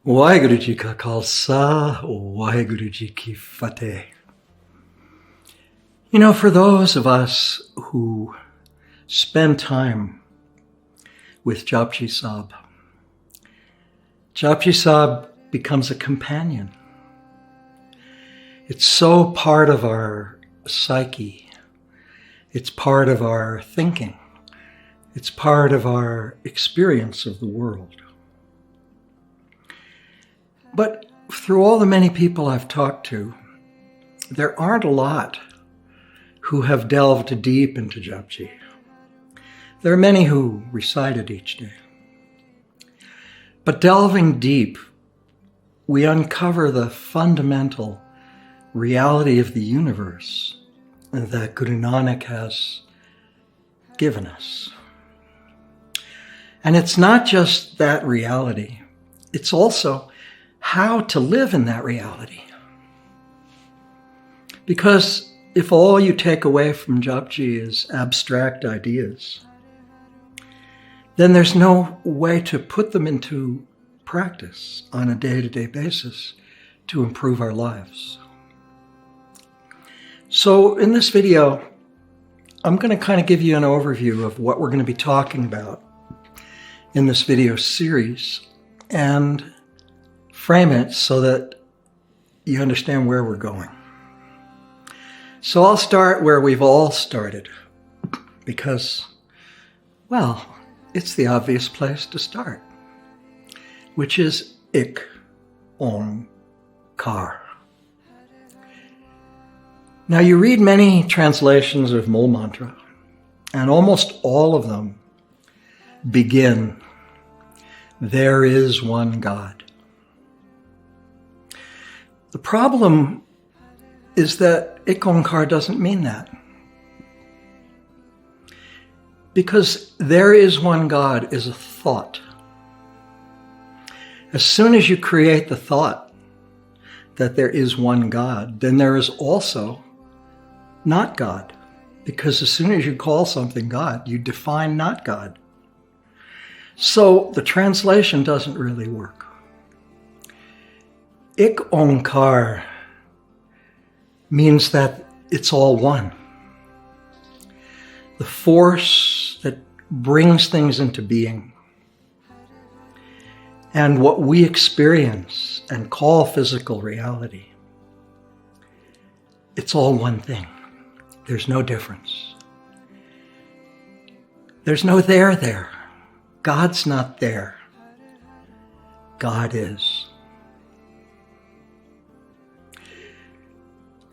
Waheguru Ji Ka Khalsa, Waheguru Ji Ki Fateh. You know, for those of us who spend time with Japji Sahib, Japji Sahib becomes a companion. It's so part of our psyche. It's part of our thinking. It's part of our experience of the world. But through all the many people I've talked to, there aren't a lot who have delved deep into Japji. There are many who recite it each day. But delving deep, we uncover the fundamental reality of the universe that Guru Nanak has given us. And it's not just that reality, it's also how to live in that reality. Because if all you take away from Japji is abstract ideas, then there's no way to put them into practice on a day-to-day basis to improve our lives. So in this video, I'm going to kind of give you an overview of what we're going to be talking about in this video series and frame it so that you understand where we're going. So I'll start where we've all started because, well, it's the obvious place to start, which is Ik Onkar. Now you read many translations of Mul Mantra, and almost all of them begin, "There is one God." The problem is that Ik Onkar doesn't mean that. Because there is one God is a thought. As soon as you create the thought that there is one God, then there is also not God. Because as soon as you call something God, you define not God. So the translation doesn't really work. Ik Onkar means that it's all one. The force that brings things into being and what we experience and call physical reality, it's all one thing. There's no difference. There's no there. God's not there. God is.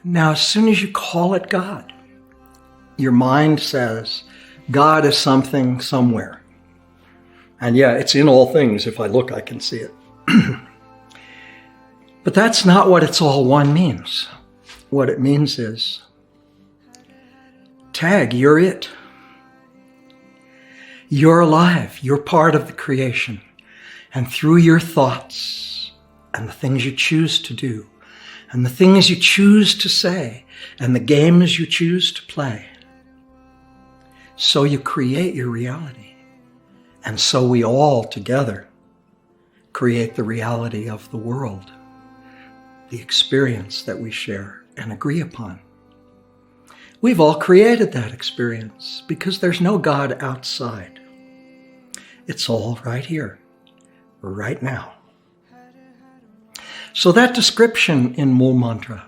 Now, as soon as you call it God, your mind says, God is something somewhere. And yeah, it's in all things. If I look, I can see it. But that's not what it's all one means. What it means is, tag, you're it. You're alive. You're part of the creation. And through your thoughts and the things you choose to do, and the things you choose to say, and the games you choose to play, so you create your reality. And so we all together create the reality of the world, the experience that we share and agree upon. We've all created that experience because there's no God outside. It's all right here, right now. So that description in Mul Mantra,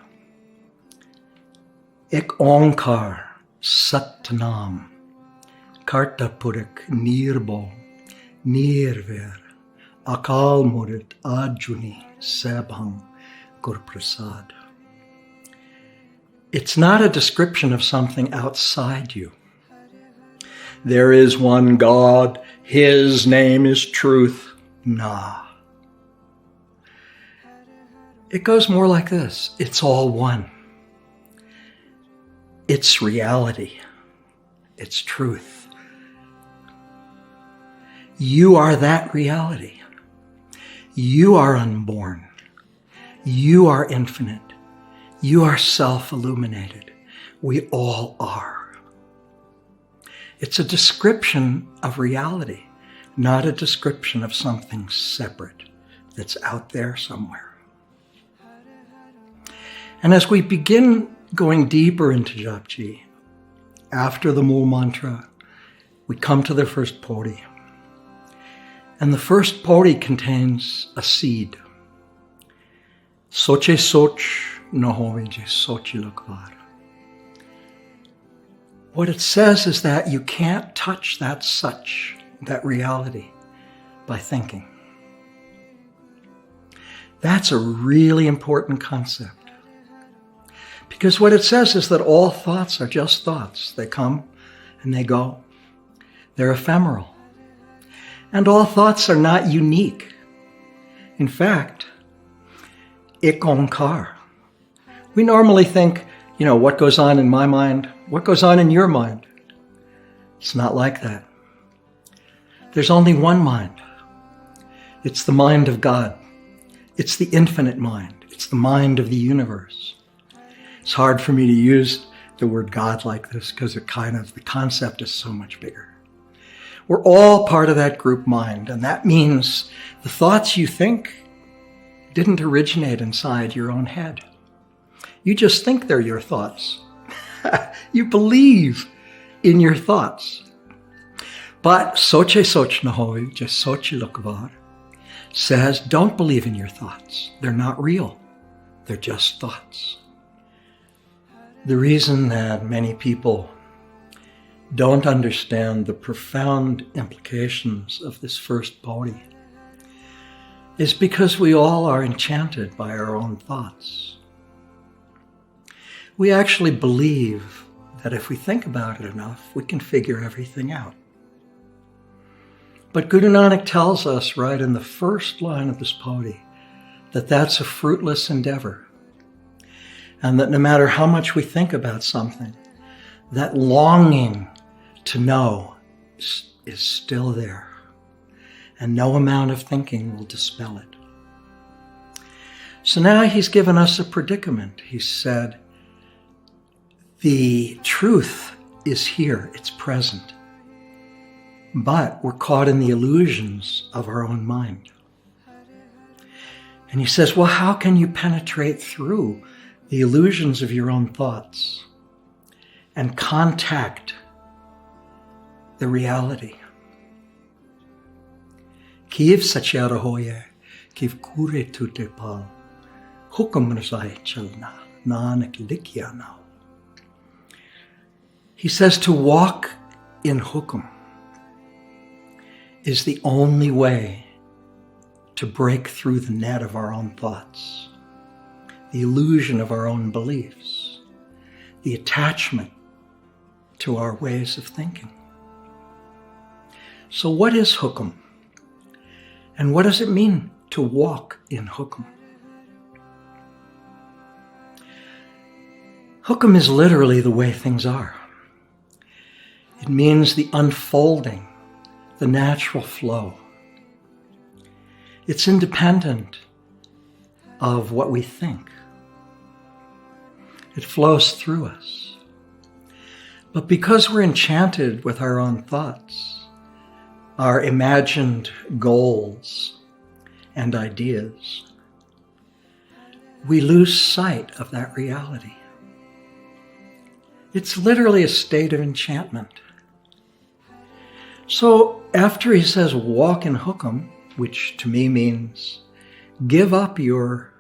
Ik Onkar Satnam Kartapurik Nirbo Nirver Akal Murit Ajuni Sabham Gurprasad. It's not a description of something outside you. There is one God, His name is truth. Nah. It goes more like this. It's all one. It's reality. It's truth. You are that reality. You are unborn. You are infinite. You are self-illuminated. We all are. It's a description of reality, not a description of something separate, that's out there somewhere. And as we begin going deeper into Japji, after the Mool Mantra, we come to the first pauri. And the first pauri contains a seed. Soche soch no howe je sochi lakvar. What it says is that you can't touch that such, that reality, by thinking. That's a really important concept. Because what it says is that all thoughts are just thoughts. They come and they go. They're ephemeral. And all thoughts are not unique. In fact, ik onkar. We normally think, what goes on in my mind? What goes on in your mind? It's not like that. There's only one mind. It's the mind of God. It's the infinite mind. It's the mind of the universe. It's hard for me to use the word God like this because the concept is so much bigger. We're all part of that group mind, and that means the thoughts you think didn't originate inside your own head. You just think they're your thoughts. You believe in your thoughts. But Soche Soch Nahoy, just Sochi Lokvar, says don't believe in your thoughts. They're not real. They're just thoughts. The reason that many people don't understand the profound implications of this first pauri is because we all are enchanted by our own thoughts. We actually believe that if we think about it enough, we can figure everything out. But Guru Nanak tells us right in the first line of this pauri that that's a fruitless endeavor, and that no matter how much we think about something, that longing to know is still there, and no amount of thinking will dispel it. So now he's given us a predicament. He said, the truth is here, it's present, but we're caught in the illusions of our own mind. And he says, well, how can you penetrate through the illusions of your own thoughts and contact the reality? Kiv sachara hoye, kiv kure tute pal, hukam razai chalna, nanak likya now. He says to walk in hukum is the only way to break through the net of our own thoughts, the illusion of our own beliefs, the attachment to our ways of thinking. So what is hukum? And what does it mean to walk in hukum? Hukum is literally the way things are. It means the unfolding, the natural flow. It's independent of what we think. It flows through us. But because we're enchanted with our own thoughts, our imagined goals and ideas, we lose sight of that reality. It's literally a state of enchantment. So after he says walk in hukum, which to me means give up your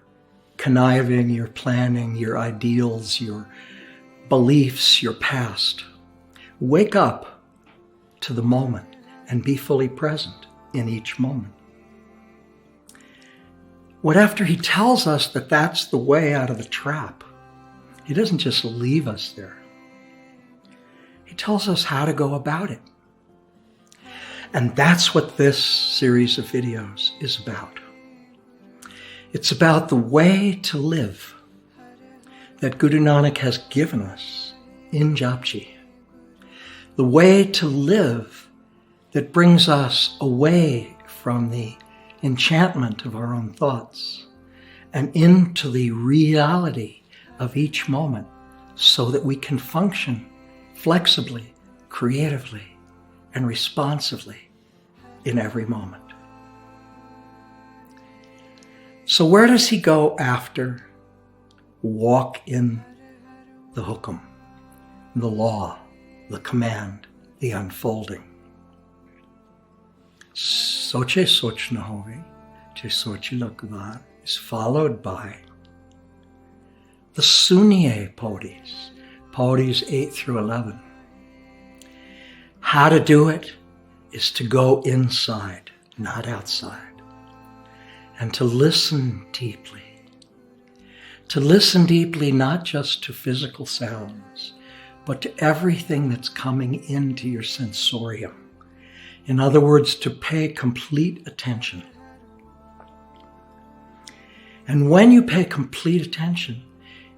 conniving, your planning, your ideals, your beliefs, your past. Wake up to the moment and be fully present in each moment. What after he tells us that that's the way out of the trap, he doesn't just leave us there. He tells us how to go about it. And that's what this series of videos is about. It's about the way to live that Guru Nanak has given us in Japji. The way to live that brings us away from the enchantment of our own thoughts and into the reality of each moment so that we can function flexibly, creatively, and responsively in every moment. So where does he go after walk in the hukum, the law, the command, the unfolding? Soche soch na hovi, che sochi lakvar is followed by the Sunniye Podis, Podis 8 through 11. How to do it is to go inside, not outside, and to listen deeply. To listen deeply not just to physical sounds, but to everything that's coming into your sensorium. In other words, to pay complete attention. And when you pay complete attention,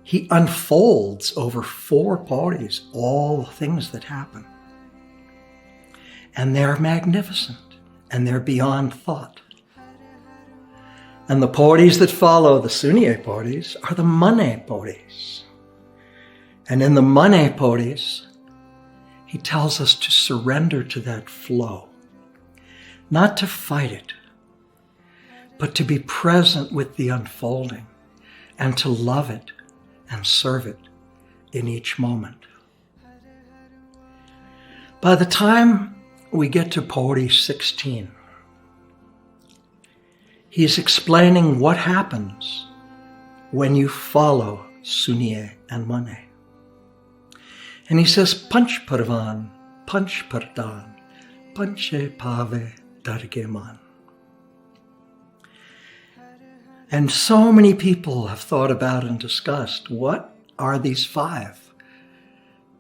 he unfolds over 4 podis all the things that happen. And they're magnificent, and they're beyond thought. And the podis that follow the Sunniye podis are the Mane podis. And in the Mane podis, he tells us to surrender to that flow, not to fight it, but to be present with the unfolding and to love it and serve it in each moment. By the time we get to Podi 16, he's explaining what happens when you follow Sunniye and Mane. And he says, Panch Parvan, Panch Pardhan, Panche Pave Dargeman. And so many people have thought about and discussed, what are these 5?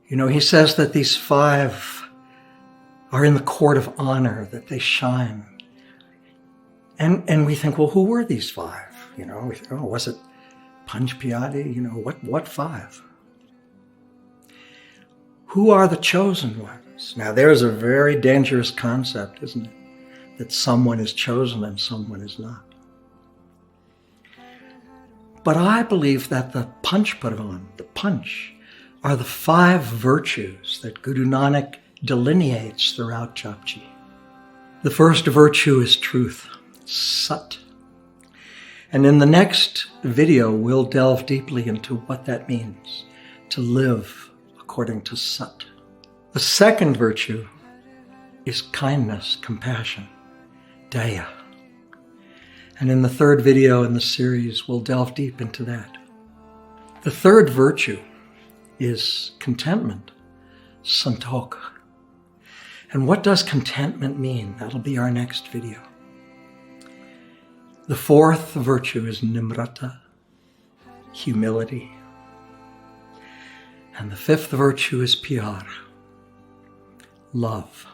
You know, he says that these 5 are in the court of honor, that they shine. And we think, well, who were these 5? You know, we think, oh, was it Panch Piyade? You know, what 5? Who are the chosen ones? Now, there's a very dangerous concept, isn't it? That someone is chosen and someone is not. But I believe that the Panch Parvan, the Panch, are the 5 virtues that Guru Nanak delineates throughout Japji. The first virtue is truth, Sat. And in the next video, we'll delve deeply into what that means, to live according to Sat. The second virtue is kindness, compassion, Daya. And in the third video in the series, we'll delve deep into that. The third virtue is contentment, Santokh. And what does contentment mean? That'll be our next video. The fourth virtue is Nimrata, humility. And the fifth virtue is Pyar, love.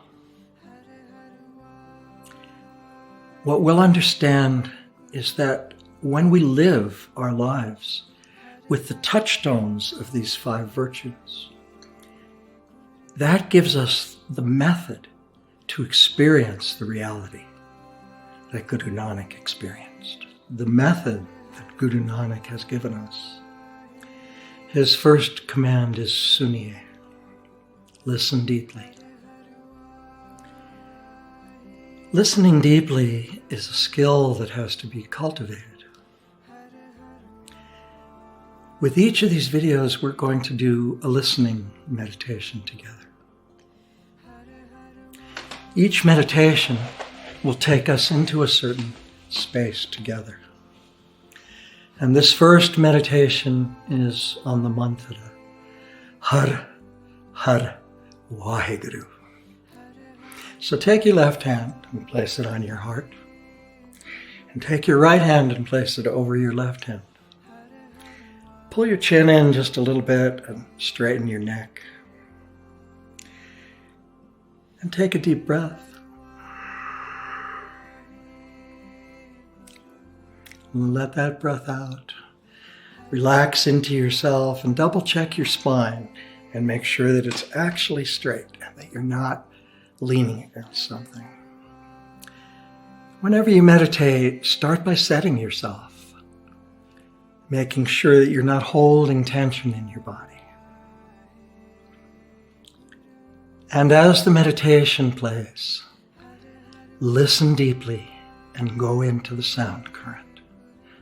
What we'll understand is that when we live our lives with the touchstones of these 5 virtues, that gives us the method to experience the reality that Guru Nanak experienced, the method that Guru Nanak has given us. His first command is Sunniye, listen deeply. Listening deeply is a skill that has to be cultivated. With each of these videos, we're going to do a listening meditation together. Each meditation will take us into a certain space together. And this first meditation is on the mantra, Har Har Vaheguru. So take your left hand and place it on your heart. And take your right hand and place it over your left hand. Pull your chin in just a little bit and straighten your neck. And take a deep breath. And let that breath out. Relax into yourself and double check your spine and make sure that it's actually straight and that you're not leaning against something. Whenever you meditate, start by setting yourself, making sure that you're not holding tension in your body. And as the meditation plays, listen deeply and go into the sound current.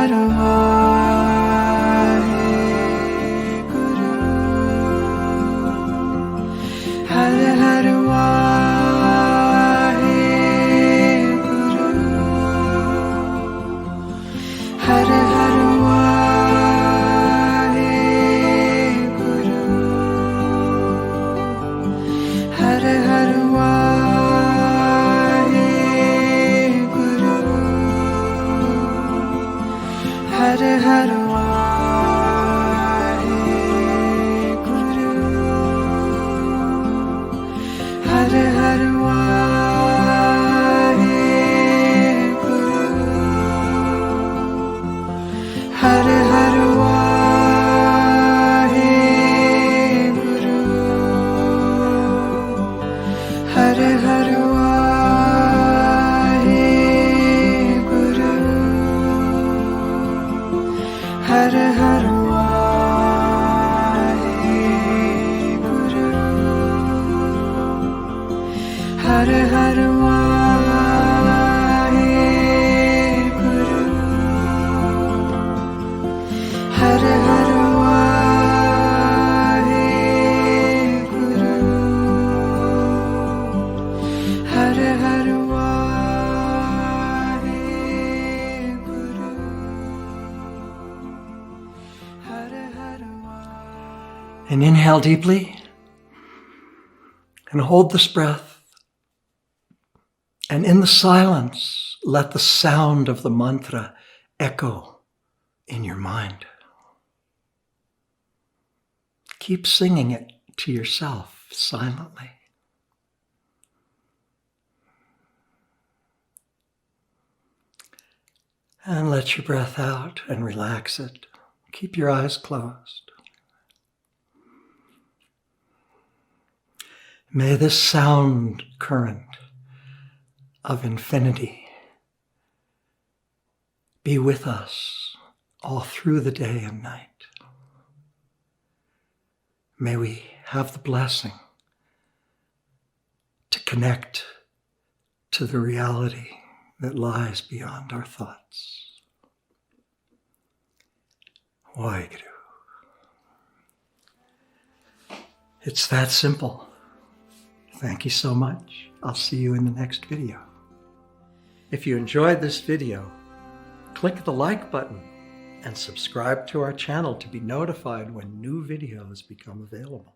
Hare Vaheguru. Hare Hare Vaheguru. Hare Hare Vaheguru. Hare Hare Vaheguru. Hare Hare Vaheguru. Hare Hare Vaheguru. Hare Hare Vaheguru. Hare Hare Vaheguru. Hare Hare Vaheguru. Hare Hare Vaheguru. Hare Hare Vaheguru. Hare Hare Vaheguru. Hare Hare Vaheguru. And inhale deeply and hold this breath. And in the silence, let the sound of the mantra echo in your mind. Keep singing it to yourself silently. And let your breath out and relax it. Keep your eyes closed. May this sound current of infinity be with us all through the day and night. May we have the blessing to connect to the reality that lies beyond our thoughts. Waheguru. It's that simple. Thank you so much. I'll see you in the next video. If you enjoyed this video, click the like button and subscribe to our channel to be notified when new videos become available.